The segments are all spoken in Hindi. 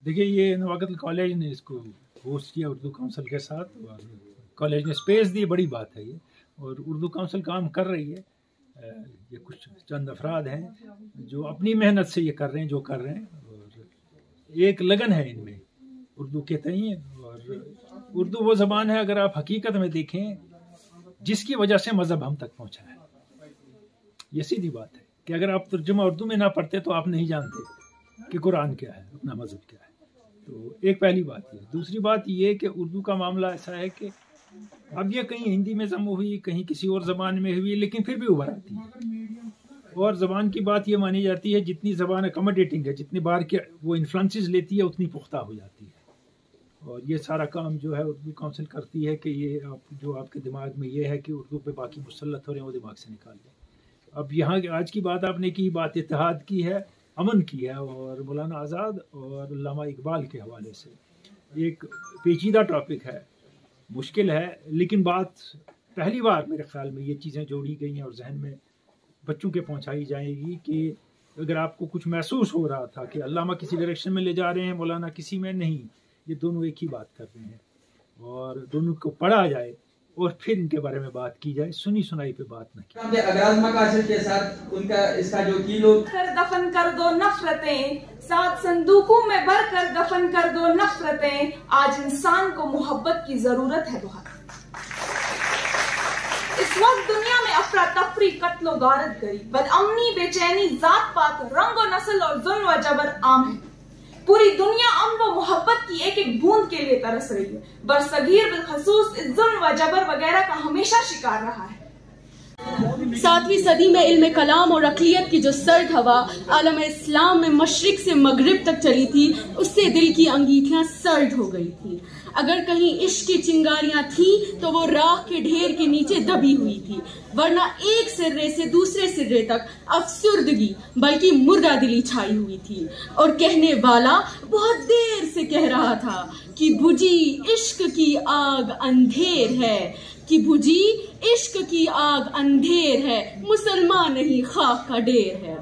देखिए, ये नवागत कॉलेज ने इसको होस्ट किया उर्दू काउंसिल के साथ, और कॉलेज ने स्पेस दी, बड़ी बात है ये। और उर्दू काउंसिल काम कर रही है। ये कुछ चंद अफराद हैं जो अपनी मेहनत से ये कर रहे हैं जो कर रहे हैं, और एक लगन है इनमें उर्दू के तई। और उर्दू वो ज़बान है, अगर आप हकीकत में देखें, जिसकी वजह से मज़हब हम तक पहुँचा है। ये सीधी बात है कि अगर आप तर्जुमा उर्दू में ना पढ़ते तो आप नहीं जानते कि कुरान क्या है, अपना मज़हब क्या है। तो एक पहली बात ये। दूसरी बात ये कि उर्दू का मामला ऐसा है कि अब ये कहीं हिंदी में जम हुई, कहीं किसी और ज़बान में हुई, लेकिन फिर भी उभर आती है। और ज़बान की बात ये मानी जाती है, जितनी ज़बान अकोमोडेटिंग है, जितनी बार के वो इन्फ्लुएंसेस लेती है, उतनी पुख्ता हो जाती है। और ये सारा काम जो है उर्दू काउंसिल करती है कि ये जो आपके दिमाग में ये है कि उर्दू पे बाकी मुसल्लत हो रहे हैं, वो दिमाग से निकाल दें। अब यहाँ आज की बात आपने की, बात इत्तेहाद की है, अमन की है, और मौलाना आज़ाद और अल्लामा इकबाल के हवाले से एक पेचीदा टॉपिक है, मुश्किल है, लेकिन बात पहली बार मेरे ख्याल में ये चीज़ें जोड़ी गई हैं और जहन में बच्चों के पहुंचाई जाएगी कि अगर आपको कुछ महसूस हो रहा था कि अल्लामा किसी डायरेक्शन में ले जा रहे हैं, मौलाना किसी में नहीं, ये दोनों एक ही बात कर रहे हैं, और दोनों को पढ़ा जाए और फिर इनके बारे में बात की जाए, सुनी सुनाई पे बात न की। अगराज़ मकासद के साथ उनका इसका जो किलो दफन कर दो नफरतें, 7 संदूकों में भरकर दफन कर दो नफरतें। आज इंसान को मोहब्बत की जरूरत है बहुत। इस वक्त दुनिया में अफरा तफरी, कत्लो गारत गरी, बदअमनी, बेचैनी, जात पात, रंग और नस्ल और जुल्म व जबर आम है। पूरी दुनिया अमन व मोहब्बत की एक एक बूंद के लिए तरस रही है। बरसगीर बिलखसूस इस जुल्म व जबर वगैरह का हमेशा शिकार रहा है। 7वीं सदी में इल्म कलाम और अक़लियत की जो सर्द हवा आलम इस्लाम में मशरिक से मगरिब तक चली थी, उससे दिल की अंगीठियां सर्द हो गई थी। अगर कहीं इश्क की चिंगारियां थी तो वो राख के ढेर के नीचे दबी हुई थी, वरना एक सिर्रे से दूसरे सिर्रे तक अफसुर्दगी बल्कि मुर्दा दिली छाई हुई थी। और कहने वाला बहुत देर से कह रहा था कि बुझी इश्क की आग अंधेर है, कि बुझी इश्क की आग अंधेर है, मुसलमान नहीं खाक का ढेर है।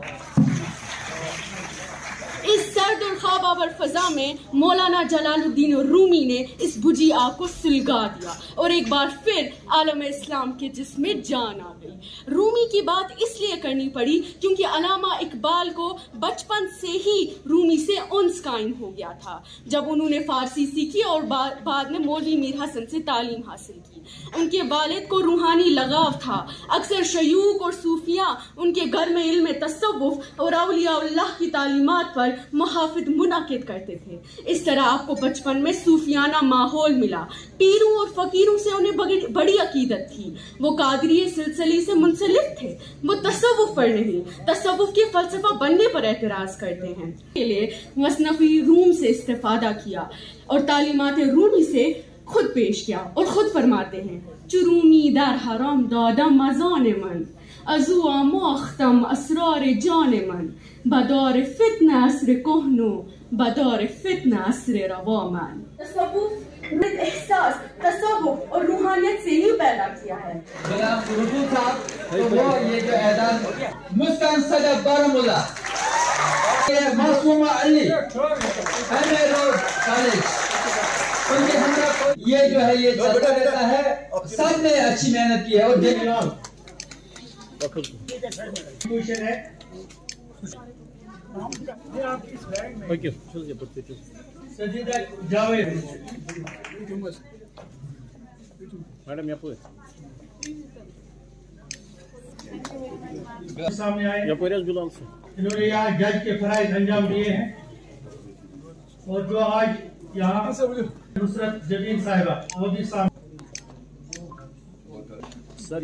इस सर्द और ख्वाब फजा में मौलाना जलालुद्दीन रूमी ने इस बुझी आग को सुलगा दिया और एक बार फिर आलम इस्लाम के जिस्म में जान आ गई। रूमी की बात इसलिए करनी पड़ी क्योंकि अल्लामा इकबाल को बचपन से ही रूमी से उन्स कायम हो गया था। जब उन्होंने फारसी सीखी और बाद में मौलवी मीर हसन से तालीम हासिल की, उनके वालिद को रूहानी लगाव था। अक्सर शयूख और सूफिया उनके घर में इल्म तसव्वुफ और औलिया-उल्लाह की तालीमात पर मुहाफिज मुनाकिद करते थे। इस तरह आपको बचपन में सूफियाना माहौल मिला। पीरों और फकीरों से उन्हें बड़ी अकीदत थी। वो कादरी सिलसिले से मुंसलिक थे। वो तसव्वुफ पर नहीं, तसव्वुफ के फलसफा बनने पर एतराज करते हैं। के लिए मसनफ़ी रूम से इस्तेफादा किया और तालीमात रूमी से खुद पेश किया और खुद फरमाते हैं, चुरूनी दर हराम दादा मजाने मन, अजू आमोख्तम असरार जाने मन, बदौर फितना असर कोहनो, बदौर फितना असर रवामन। तसव्वुफ एहसास, तसव्वुफ और रूहानियत से ही पैदा किया है। जनाब उर्दू साहब, तो वो ये जो ऐलान मुस्कान सदर बारामूला, ये Masuma Ali MA road college, उनके हमरा ये जो है ये चलता रहता है। सब ने अच्छी मेहनत की है और क्वेश्चन है सजीदा जावेद मैडम यहाँ सामने आए, इन्होंने यहाँ जज के फराइज अंजाम दिए हैं। और जो आज यहाँ नुसरत जमीन साहिबा, वो भी सामने सर